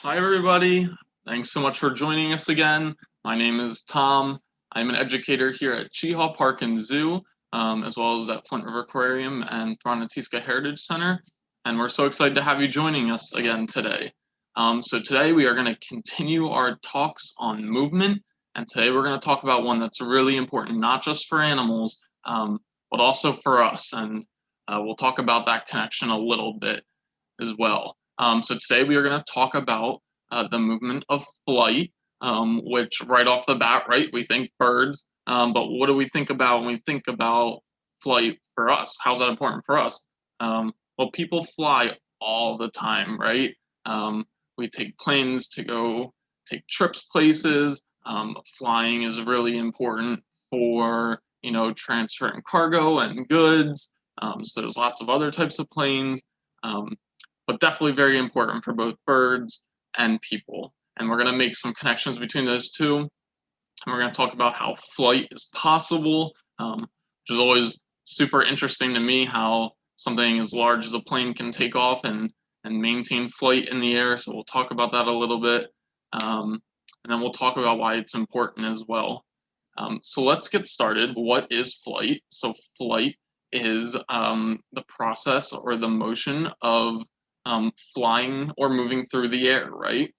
Hi, everybody. Thanks so much for joining us again. My name is Tom. I'm an educator here at Cheehaw Park and Zoo, as well as at Flint River Aquarium and Thronatiska Heritage Center. And we're so excited to have you joining us again today. So today we are going to continue our talks on movement. And today we're going to talk about one that's really important, not just for animals, but also for us. And we'll talk about that connection a little bit as well. So today we are going to talk about the movement of flight, which right off the bat, right, we think birds, but what do we think about when we think about flight for us? How's that important for us? Well, people fly all the time, right? We take planes to go take trips places. Flying is really important for, transferring cargo and goods. So there's lots of other types of planes. But definitely very important for both birds and people. And we're going to make some connections between those two. And we're going to talk about how flight is possible, which is always super interesting to me, how something as large as a plane can take off and maintain flight in the air. So we'll talk about that a little bit. And then we'll talk about why it's important as well. So let's get started. What is flight? So flight is the process or the motion of flying or moving through the air, right?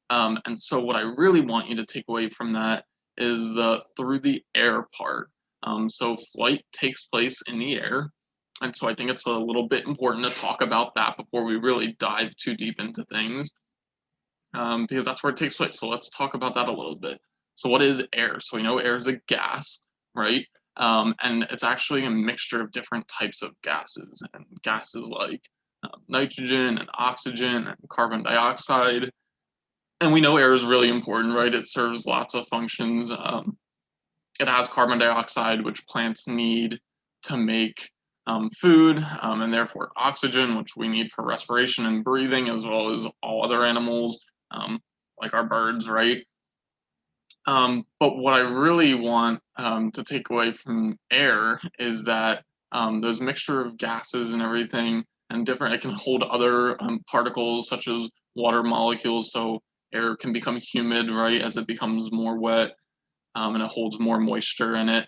And so what I really want you to take away from that is the through the air part. So flight takes place in the air. And so I think it's a little bit important to talk about that before we really dive too deep into things, because that's where it takes place. So let's talk about that a little bit. So what is air? So we know air is a gas, right? And it's actually a mixture of different types of gases, and gases like nitrogen and oxygen and carbon dioxide. And we know air is really important, right? It serves lots of functions. It has carbon dioxide, which plants need to make food, and therefore oxygen, which we need for respiration and breathing, as well as all other animals, like our birds, right? But what I really want to take away from air is that those mixture of gases and everything and different, it can hold other particles such as water molecules. So air can become humid, right, as it becomes more wet, and it holds more moisture in it.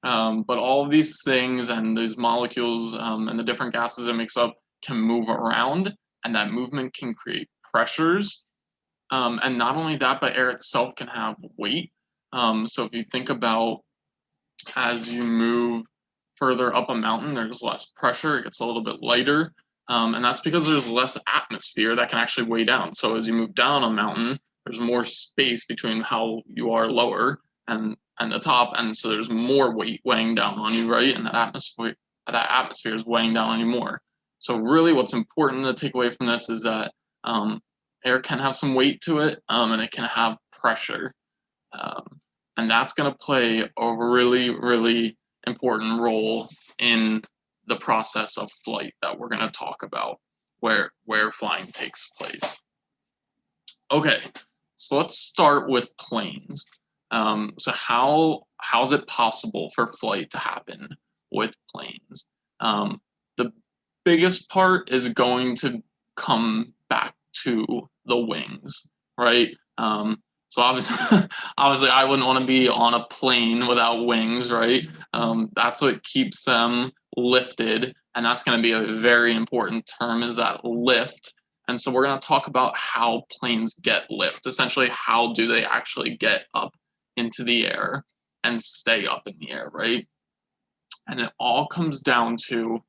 But all of these things and these molecules and the different gases it makes up can move around, and that movement can create pressures. And not only that, but air itself can have weight. So if you think about as you move further up a mountain, there's less pressure, it gets a little bit lighter. And that's because there's less atmosphere that can actually weigh down. So as you move down a mountain, there's more space between how you are lower and the top. And so there's more weight weighing down on you, right? And that atmosphere is weighing down on you more. So really what's important to take away from this is that air can have some weight to it, and it can have pressure. And that's going to play a really, really important role in the process of flight that we're going to talk about, where flying takes place. Okay, so let's start with planes. So how is it possible for flight to happen with planes? The biggest part is going to come back to the wings, right? So obviously, obviously, I wouldn't want to be on a plane without wings, right? That's what keeps them lifted, and that's going to be a very important term, is that lift. And so we're going to talk about how planes get lift. Essentially, how do they actually get up into the air and stay up in the air, right? And it all comes down to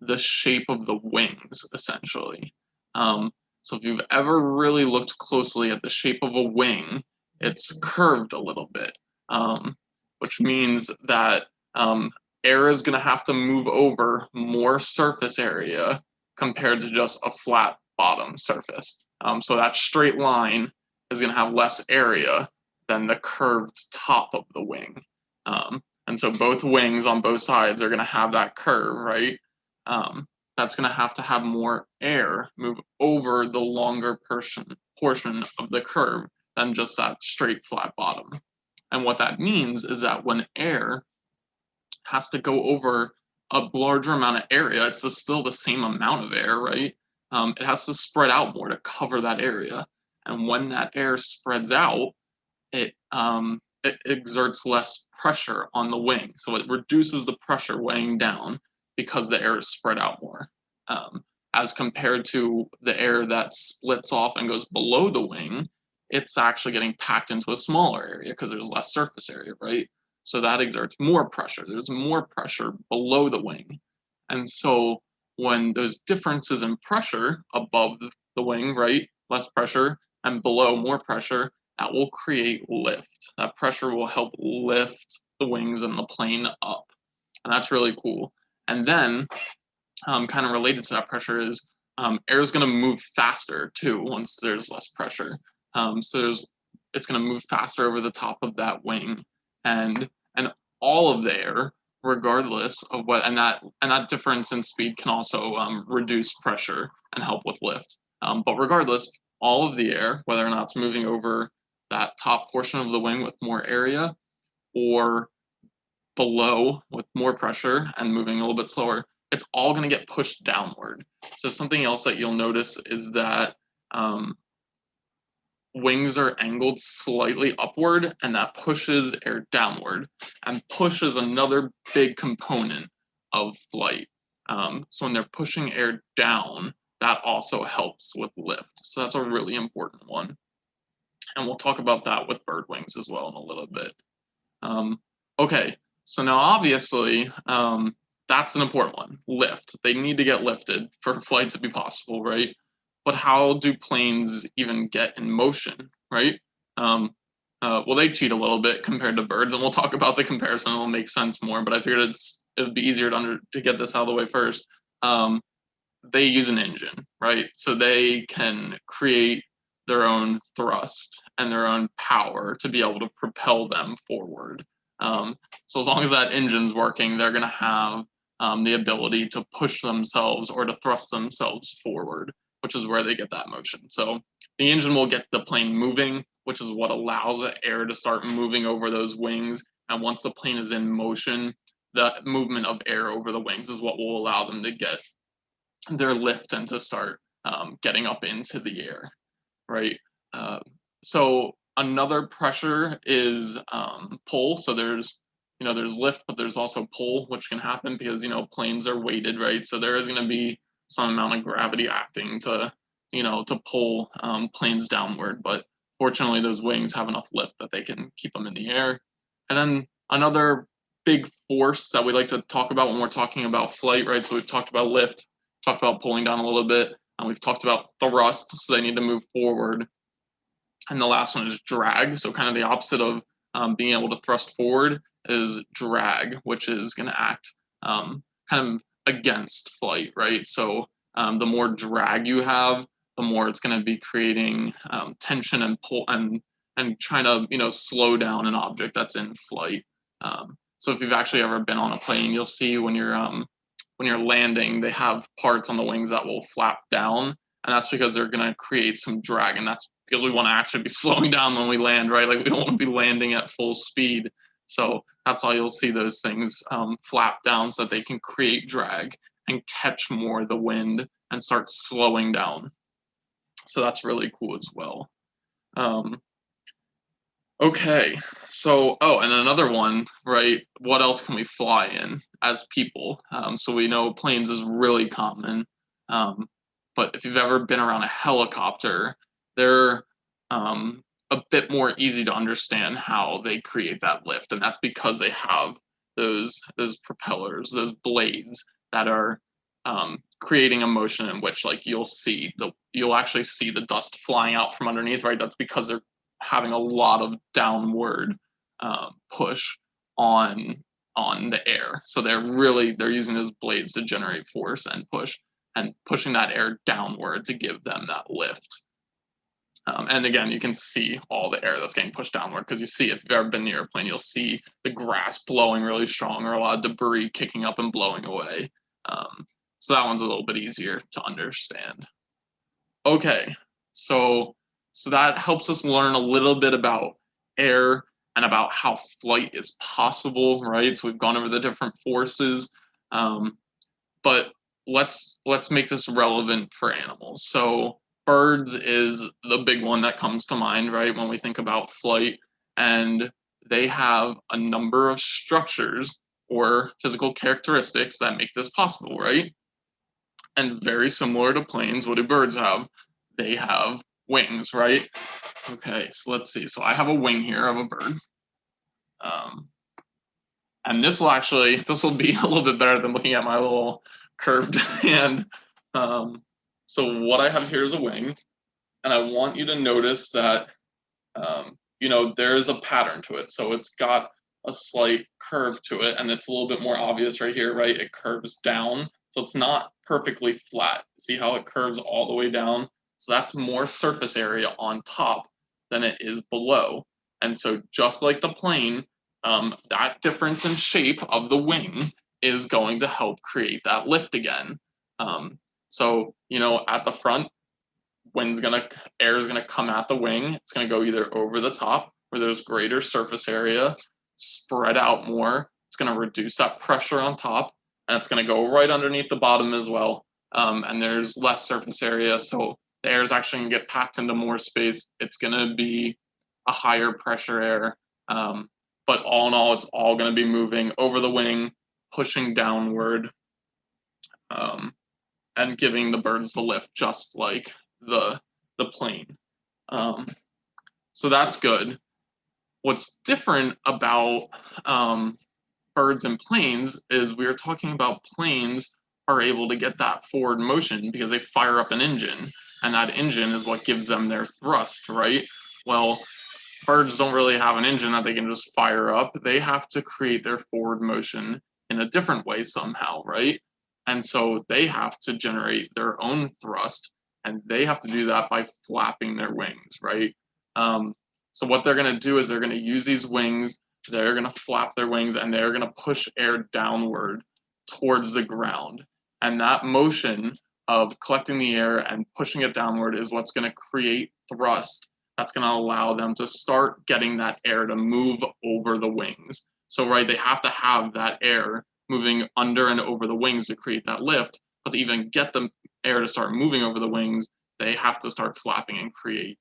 the shape of the wings, essentially. So if you've ever really looked closely at the shape of a wing, it's curved a little bit, which means that air is going to have to move over more surface area compared to just a flat bottom surface. So that straight line is going to have less area than the curved top of the wing. And so both wings on both sides are going to have that curve, right? That's going to have more air move over the longer portion of the curve than just that straight flat bottom. And what that means is that when air has to go over a larger amount of area, it's still the same amount of air, right? It has to spread out more to cover that area. And when that air spreads out, it exerts less pressure on the wing. So it reduces the pressure weighing down because the air is spread out more. As compared to the air that splits off and goes below the wing, it's actually getting packed into a smaller area because there's less surface area, right? So that exerts more pressure. There's more pressure below the wing. And so when those differences in pressure above the wing, right, less pressure, and below more pressure, that will create lift. That pressure will help lift the wings and the plane up. And that's really cool. And then, kind of related to that pressure is air is going to move faster too once there's less pressure. So it's going to move faster over the top of that wing, and all of the air, regardless of what, and that difference in speed can also reduce pressure and help with lift. But regardless, all of the air, whether or not it's moving over that top portion of the wing with more area, or below with more pressure and moving a little bit slower, it's all going to get pushed downward. So something else that you'll notice is that wings are angled slightly upward, and that pushes air downward. And push is another big component of flight. So when they're pushing air down, that also helps with lift. So that's a really important one. And we'll talk about that with bird wings as well in a little bit. Okay, so now obviously, that's an important one, lift. They need to get lifted for flight to be possible, right? But how do planes even get in motion, right? Well, they cheat a little bit compared to birds, and we'll talk about the comparison. It'll make sense more, but I figured it would be easier to get this out of the way first. They use an engine, right? So they can create their own thrust and their own power to be able to propel them forward. So as long as that engine's working, they're going to have the ability to push themselves or to thrust themselves forward, which is where they get that motion. So the engine will get the plane moving, which is what allows the air to start moving over those wings. And once the plane is in motion, the movement of air over the wings is what will allow them to get their lift and to start getting up into the air, right? So another pressure is pull. So there's lift, but there's also pull, which can happen because planes are weighted, right? So there is going to be some amount of gravity acting to pull planes downward. But fortunately, those wings have enough lift that they can keep them in the air. And then another big force that we like to talk about when we're talking about flight, right? So we've talked about lift, talked about pulling down a little bit, and we've talked about thrust, so they need to move forward. And the last one is drag. So kind of the opposite of being able to thrust forward is drag, which is going to act kind of against flight, right? So the more drag you have, the more it's going to be creating tension and pull and trying to slow down an object that's in flight. So if you've actually ever been on a plane, you'll see when you're landing, they have parts on the wings that will flap down, and that's because they're going to create some drag, and that's because we want to actually be slowing down when we land, right? Like we don't want to be landing at full speed. So that's why you'll see those things flap down so that they can create drag and catch more of the wind and start slowing down. So that's really cool as well. Okay, so, and another one, right? What else can we fly in as people? So we know planes is really common, but if you've ever been around a helicopter, they're a bit more easy to understand how they create that lift, and that's because they have those propellers, those blades that are creating a motion in which, like, you'll actually see the dust flying out from underneath, right? That's because they're having a lot of downward push on the air. So they're using those blades to generate force and push, and pushing that air downward to give them that lift. And again, you can see all the air that's getting pushed downward because you see, if you've ever been near a plane, you'll see the grass blowing really strong or a lot of debris kicking up and blowing away. So that one's a little bit easier to understand. Okay, so that helps us learn a little bit about air and about how flight is possible, right? So we've gone over the different forces, but let's make this relevant for animals. So birds is the big one that comes to mind, right, when we think about flight. And they have a number of structures or physical characteristics that make this possible, right? And very similar to planes, what do birds have? They have wings, right? Okay, so let's see. So I have a wing here of a bird. And this will be a little bit better than looking at my little curved hand. So what I have here is a wing, and I want you to notice that, there's a pattern to it. So it's got a slight curve to it, and it's a little bit more obvious right here, right? It curves down, so it's not perfectly flat. See how it curves all the way down? So that's more surface area on top than it is below. And so just like the plane, that difference in shape of the wing is going to help create that lift again. So, at the front, air is gonna come at the wing. It's gonna go either over the top where there's greater surface area, spread out more. It's gonna reduce that pressure on top, and it's gonna go right underneath the bottom as well. And there's less surface area, so the air is actually gonna get packed into more space. It's gonna be a higher pressure air, but all in all, it's all gonna be moving over the wing, pushing downward, and giving the birds the lift, just like the plane. So that's good. What's different about birds and planes is we are talking about planes are able to get that forward motion because they fire up an engine, and that engine is what gives them their thrust, right? Well, birds don't really have an engine that they can just fire up. They have to create their forward motion in a different way somehow, right? And so they have to generate their own thrust, and they have to do that by flapping their wings, right? So what they're going to do is they're going to use these wings, they're going to flap their wings, and they're going to push air downward towards the ground. And that motion of collecting the air and pushing it downward is what's going to create thrust. That's going to allow them to start getting that air to move over the wings. So, right, they have to have that air moving under and over the wings to create that lift. But to even get the air to start moving over the wings, they have to start flapping and create.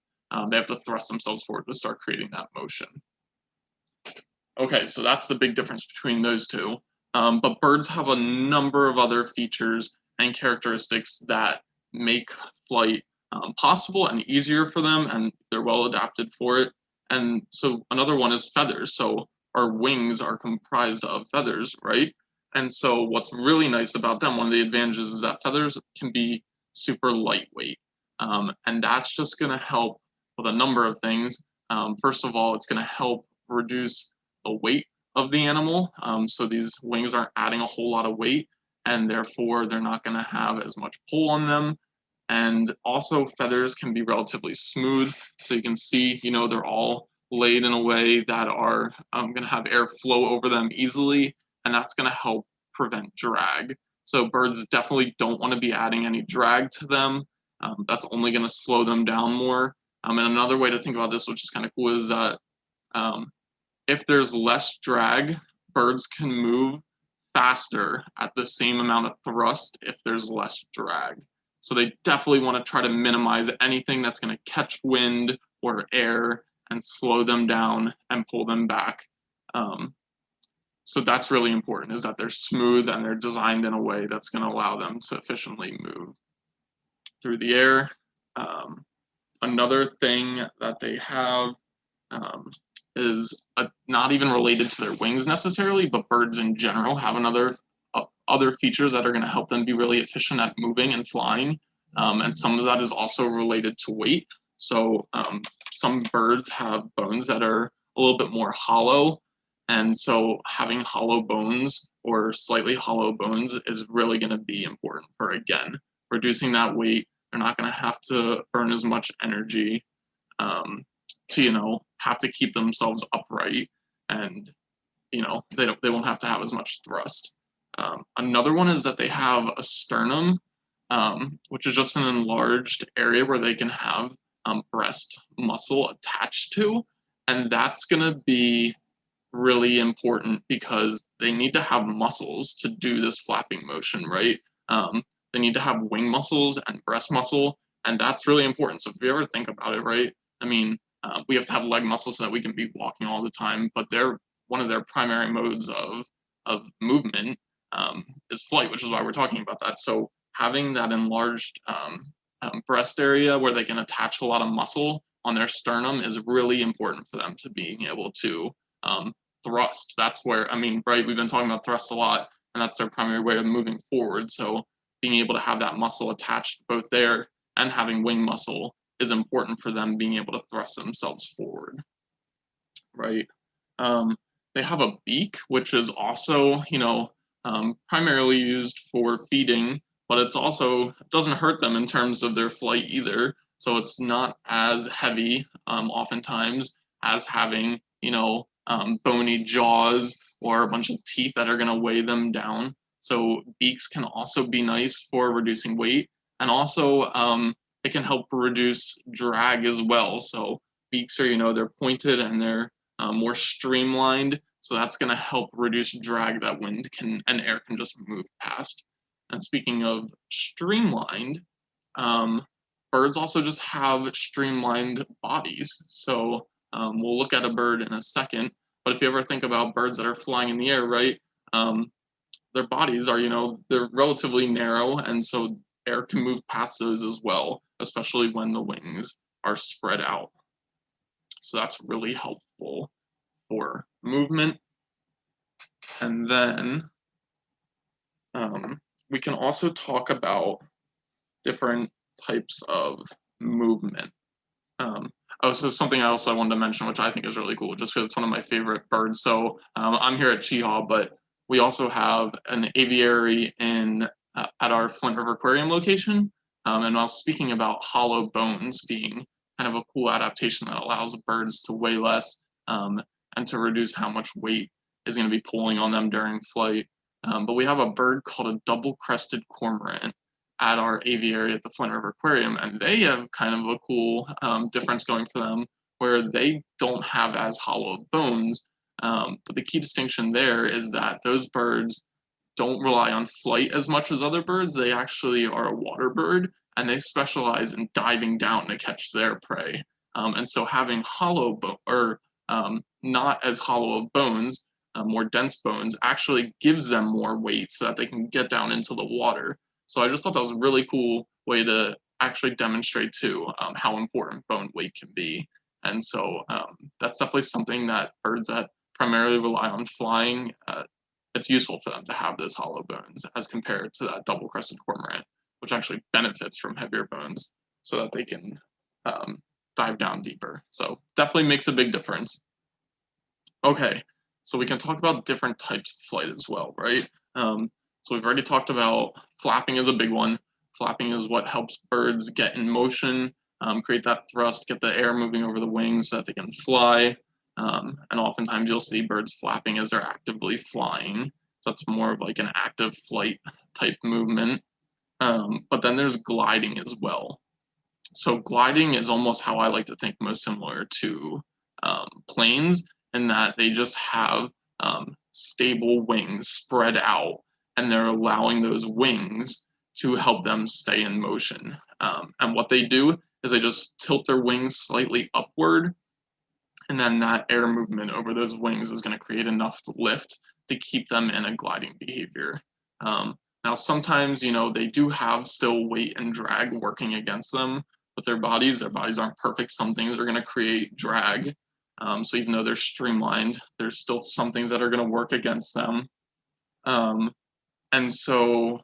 They have to thrust themselves forward to start creating that motion. Okay, so that's the big difference between those two. But birds have a number of other features and characteristics that make flight possible and easier for them, and they're well adapted for it. And so another one is feathers. So our wings are comprised of feathers, right? And so what's really nice about them, one of the advantages is that feathers can be super lightweight. And that's just going to help with a number of things. First of all, it's going to help reduce the weight of the animal. So these wings aren't adding a whole lot of weight, and therefore they're not going to have as much pull on them. And also feathers can be relatively smooth. So you can see, they're all laid in a way that are going to have air flow over them easily, and that's going to help prevent drag. So birds definitely don't want to be adding any drag to them. That's only going to slow them down more. And another way to think about this, which is kind of cool, is that if there's less drag, birds can move faster at the same amount of thrust if there's less drag. So they definitely want to try to minimize anything that's going to catch wind or air and slow them down and pull them back. So that's really important, is that they're smooth and they're designed in a way that's going to allow them to efficiently move through the air. Another thing that they have is not even related to their wings necessarily, but birds in general have other features that are going to help them be really efficient at moving and flying. And some of that is also related to weight. So some birds have bones that are a little bit more hollow. And so having hollow bones or slightly hollow bones is really going to be important for, again, reducing that weight. They're not going to have to burn as much energy to, have to keep themselves upright, and, they won't have to have as much thrust. Another one is that they have a sternum, which is just an enlarged area where they can have breast muscle attached to, and that's going to be really important because they need to have muscles to do this flapping motion, right? They need to have wing muscles and breast muscle And that's really important. So if you ever think about it, right? I mean, we have to have leg muscles so that we can be walking all the time, but they're one of their primary modes of movement is flight, which is why we're talking about that. So having that enlarged breast area where they can attach a lot of muscle on their sternum is really important for them to being able to thrust. That's where, I mean, right, we've been talking about thrust a lot, and that's their primary way of moving forward. So being able to have that muscle attached both there and having wing muscle is important for them being able to thrust themselves forward, right? They have a beak, which is also, primarily used for feeding, but it doesn't hurt them in terms of their flight either. So it's not as heavy, oftentimes, as having, bony jaws or a bunch of teeth that are going to weigh them down. So beaks can also be nice for reducing weight, and also it can help reduce drag as well. So beaks are, they're pointed and they're more streamlined, so that's going to help reduce drag that wind and air can just move past. And speaking of streamlined, birds also just have streamlined bodies. So we'll look at a bird in a second, but if you ever think about birds that are flying in the air, right, their bodies are, they're relatively narrow, and so air can move past those as well, especially when the wings are spread out. So that's really helpful for movement. And then we can also talk about different types of movement. So something else I wanted to mention, which I think is really cool, just because it's one of my favorite birds. So I'm here at Cheehaw, but we also have an aviary at our Flint River Aquarium location. And I was speaking about hollow bones being kind of a cool adaptation that allows birds to weigh less and to reduce how much weight is going to be pulling on them during flight. But we have a bird called a double-crested cormorant at our aviary at the Flint River Aquarium, and they have kind of a cool difference going for them, where they don't have as hollow bones. But the key distinction there is that those birds don't rely on flight as much as other birds. They actually are a water bird, and they specialize in diving down to catch their prey. And so having not as hollow of bones, more dense bones, actually gives them more weight so that they can get down into the water. So I just thought that was a really cool way to actually demonstrate too how important bone weight can be. And so that's definitely something that birds that primarily rely on flying, it's useful for them to have those hollow bones as compared to that double-crested cormorant, which actually benefits from heavier bones so that they can dive down deeper. So definitely makes a big difference. Okay, so we can talk about different types of flight as well, right? So we've already talked about flapping is a big one. Flapping is what helps birds get in motion, create that thrust, get the air moving over the wings so that they can fly. And oftentimes you'll see birds flapping as they're actively flying. So that's more of like an active flight type movement. But then there's gliding as well. So gliding is almost how I like to think most similar to planes, in that they just have stable wings spread out, and they're allowing those wings to help them stay in motion. And what they do is they just tilt their wings slightly upward, and then that air movement over those wings is going to create enough lift to keep them in a gliding behavior. Now, sometimes, they do have still weight and drag working against them, but their bodies aren't perfect. Some things are going to create drag. So even though they're streamlined, there's still some things that are going to work against them. And so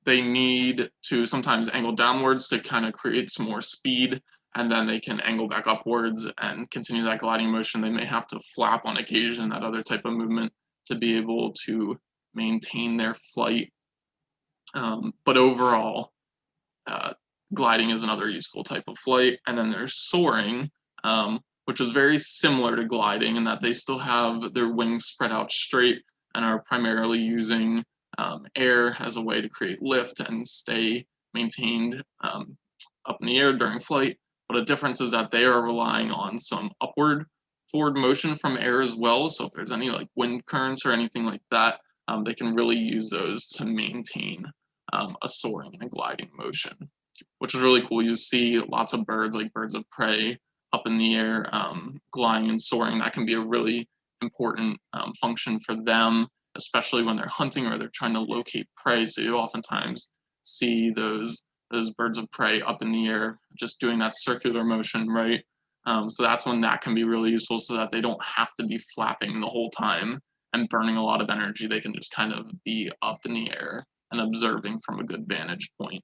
they need to sometimes angle downwards to kind of create some more speed, and then they can angle back upwards and continue that gliding motion. They may have to flap on occasion, that other type of movement, to be able to maintain their flight. But overall, gliding is another useful type of flight. And then there's soaring, which is very similar to gliding in that they still have their wings spread out straight and are primarily using air as a way to create lift and stay maintained up in the air during flight. But a difference is that they are relying on some upward forward motion from air as well. So if there's any like wind currents or anything like that, they can really use those to maintain a soaring and a gliding motion. which is really cool. You see lots of birds, like birds of prey, up in the air, gliding and soaring. That can be a really important function for them, especially when they're hunting or they're trying to locate prey. So you oftentimes see those birds of prey up in the air, just doing that circular motion, right? So that's when that can be really useful, so that they don't have to be flapping the whole time and burning a lot of energy. They can just kind of be up in the air and observing from a good vantage point.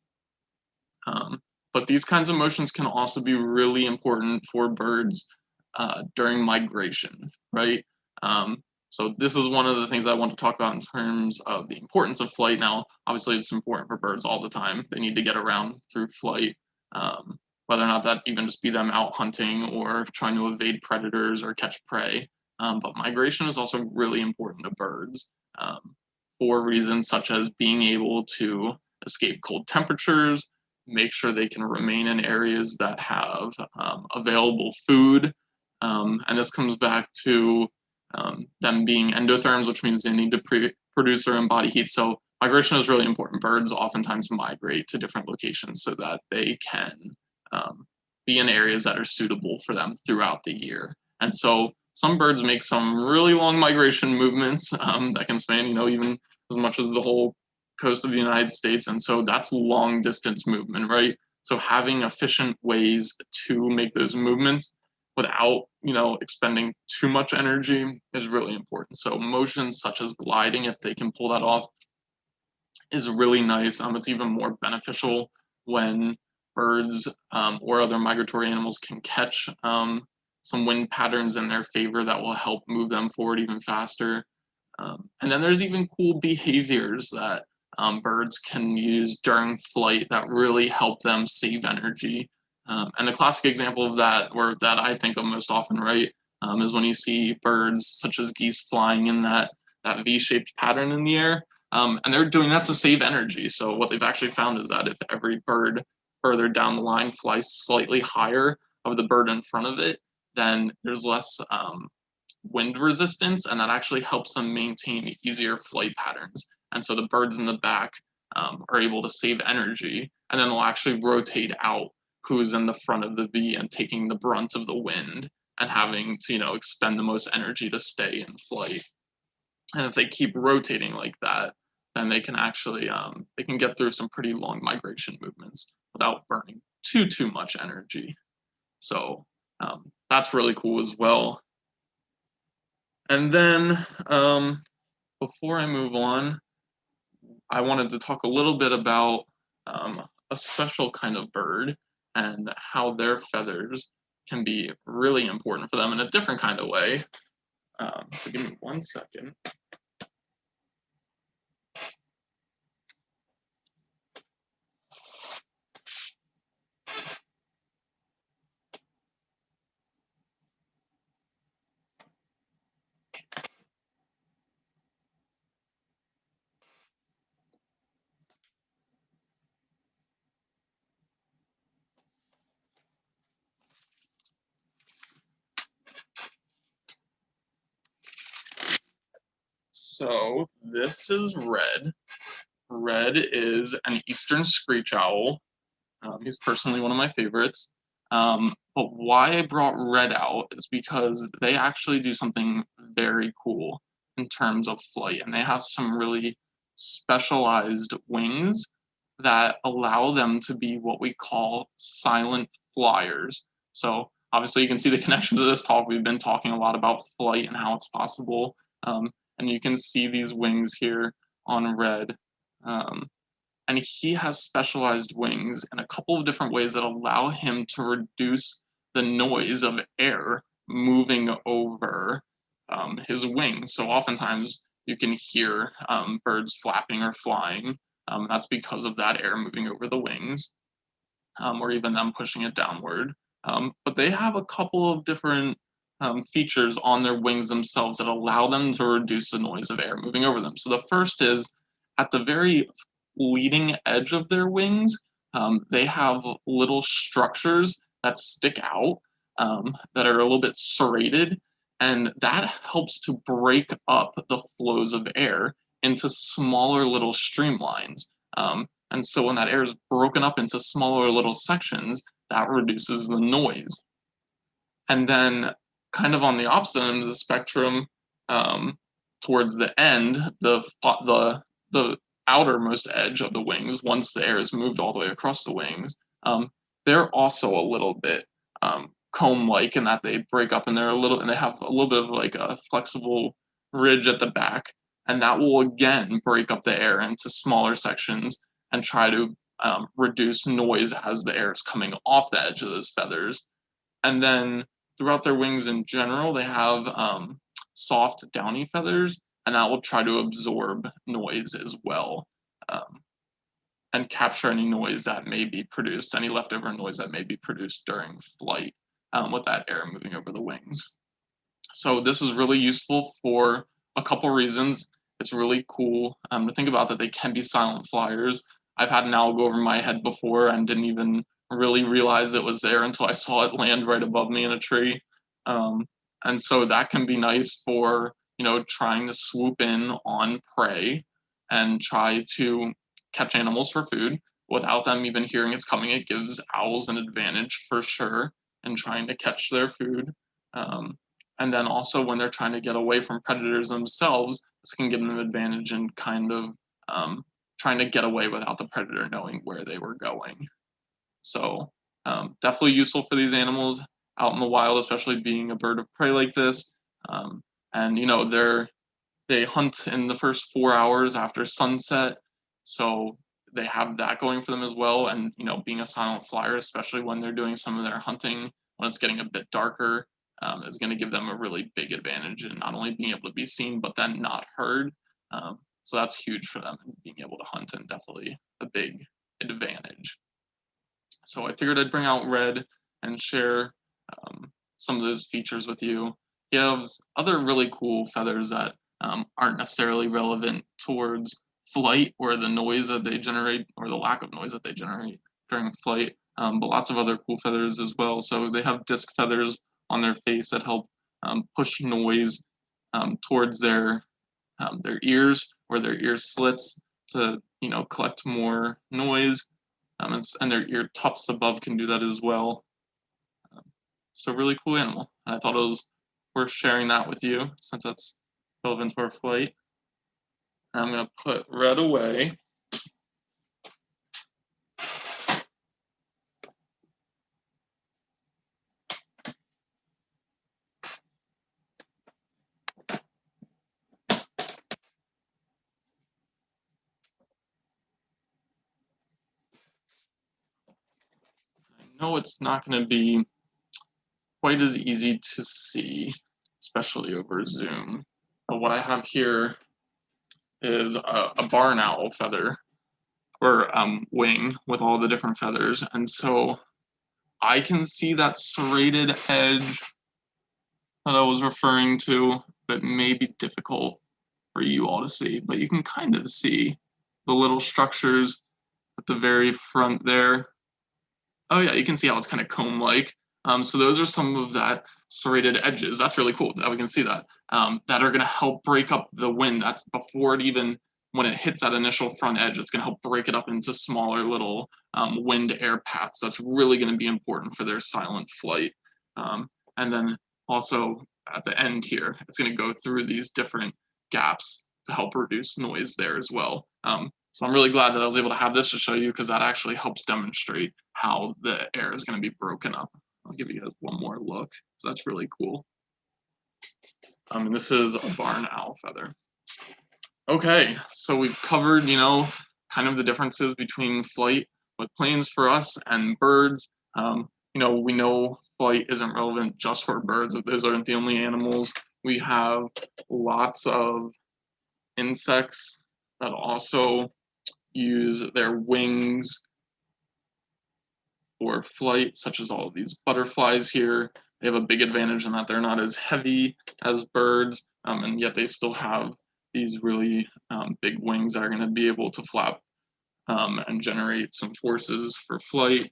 But these kinds of motions can also be really important for birds during migration, right? So this is one of the things I want to talk about in terms of the importance of flight. Now, obviously, it's important for birds all the time. They need to get around through flight, whether or not that even just be them out hunting or trying to evade predators or catch prey. But migration is also really important to birds for reasons such as being able to escape cold temperatures, make sure they can remain in areas that have available food. And this comes back to them being endotherms, which means they need to produce their own body heat. So migration is really important. Birds oftentimes migrate to different locations so that they can be in areas that are suitable for them throughout the year. And so some birds make some really long migration movements that can span, even as much as the whole coast of the United States. And so that's long distance movement, right? So having efficient ways to make those movements without, expending too much energy is really important. So motions such as gliding, if they can pull that off, is really nice. It's even more beneficial when birds or other migratory animals can catch some wind patterns in their favor that will help move them forward even faster. And then there's even cool behaviors that birds can use during flight that really help them save energy. And the classic example of that, or that I think of most often, right, is when you see birds such as geese flying in that V-shaped pattern in the air. And they're doing that to save energy. So what they've actually found is that if every bird further down the line flies slightly higher of the bird in front of it, then there's less wind resistance, and that actually helps them maintain easier flight patterns. And so the birds in the back are able to save energy, and then they'll actually rotate out who's in the front of the V and taking the brunt of the wind and having to, expend the most energy to stay in flight. And if they keep rotating like that, then they can actually they can get through some pretty long migration movements without burning too much energy. So that's really cool as well. And then before I move on, I wanted to talk a little bit about a special kind of bird and how their feathers can be really important for them in a different kind of way. So give me 1 second. So this is Red. Red is an eastern screech owl. He's personally one of my favorites. But why I brought Red out is because they actually do something very cool in terms of flight, and they have some really specialized wings that allow them to be what we call silent flyers. So obviously you can see the connection to this talk. We've been talking a lot about flight and how it's possible. And you can see these wings here on Red. And he has specialized wings in a couple of different ways that allow him to reduce the noise of air moving over his wings. So oftentimes you can hear birds flapping or flying. That's because of that air moving over the wings, or even them pushing it downward. But they have a couple of different features on their wings themselves that allow them to reduce the noise of air moving over them. So the first is at the very leading edge of their wings, they have little structures that stick out that are a little bit serrated, and that helps to break up the flows of air into smaller little streamlines. And so when that air is broken up into smaller little sections, that reduces the noise. And then kind of on the opposite end of the spectrum, towards the end, the outermost edge of the wings, once the air is moved all the way across the wings, they're also a little bit comb-like in that they break up and they have a little bit of like a flexible ridge at the back, and that will again break up the air into smaller sections and try to reduce noise as the air is coming off the edge of those feathers. And then throughout their wings in general, they have soft downy feathers, and that will try to absorb noise as well, and capture any noise that may be produced, any leftover noise that may be produced during flight with that air moving over the wings. So this is really useful for a couple reasons. It's really cool to think about that they can be silent flyers. I've had an owl go over my head before and didn't even really realize it was there until I saw it land right above me in a tree. And so that can be nice for, trying to swoop in on prey and try to catch animals for food without them even hearing it's coming. It gives owls an advantage for sure in trying to catch their food. And then also when they're trying to get away from predators themselves, this can give them an advantage in kind of trying to get away without the predator knowing where they were going. So definitely useful for these animals out in the wild, especially being a bird of prey like this. And they hunt in the first 4 hours after sunset, so they have that going for them as well. And being a silent flyer, especially when they're doing some of their hunting when it's getting a bit darker, is going to give them a really big advantage in not only being able to be seen but then not heard. So that's huge for them in being able to hunt, and definitely a big advantage. So I figured I'd bring out Red and share some of those features with you. He has other really cool feathers that aren't necessarily relevant towards flight or the noise that they generate or the lack of noise that they generate during flight, but lots of other cool feathers as well. So they have disc feathers on their face that help push noise towards their ears or their ear slits to collect more noise, and their ear tufts above can do that as well. So really cool animal. I thought it was worth sharing that with you since that's relevant to our flight. And I'm going to put Red away. I know it's not going to be quite as easy to see, especially over Zoom. But what I have here is a barn owl feather, or wing with all the different feathers. And so I can see that serrated edge that I was referring to, but may be difficult for you all to see. But you can kind of see the little structures at the very front there. Oh yeah, you can see how it's kind of comb-like. So those are some of that serrated edges. That's really cool that we can see that. That are going to help break up the wind. That's before it even, when it hits that initial front edge, it's going to help break it up into smaller little wind-air paths. That's really going to be important for their silent flight. And then also at the end here, it's going to go through these different gaps to help reduce noise there as well. So I'm really glad that I was able to have this to show you, because that actually helps demonstrate how the air is going to be broken up. I'll give you guys one more look, so that's really cool. And this is a barn owl feather. Okay, so we've covered, kind of the differences between flight with planes for us and birds. We know flight isn't relevant just for birds. Those aren't the only animals. We have lots of insects that also use their wings for flight, such as all of these butterflies here. They have a big advantage in that they're not as heavy as birds, and yet they still have these really big wings that are going to be able to flap and generate some forces for flight.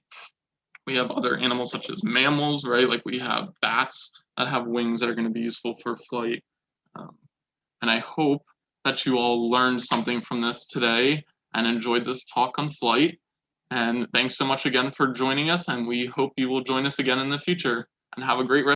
We have other animals such as mammals, right? Like we have bats that have wings that are going to be useful for flight. And I hope that you all learned something from this today. and enjoyed this talk on flight. And thanks so much again for joining us, and we hope you will join us again in the future. And have a great rest.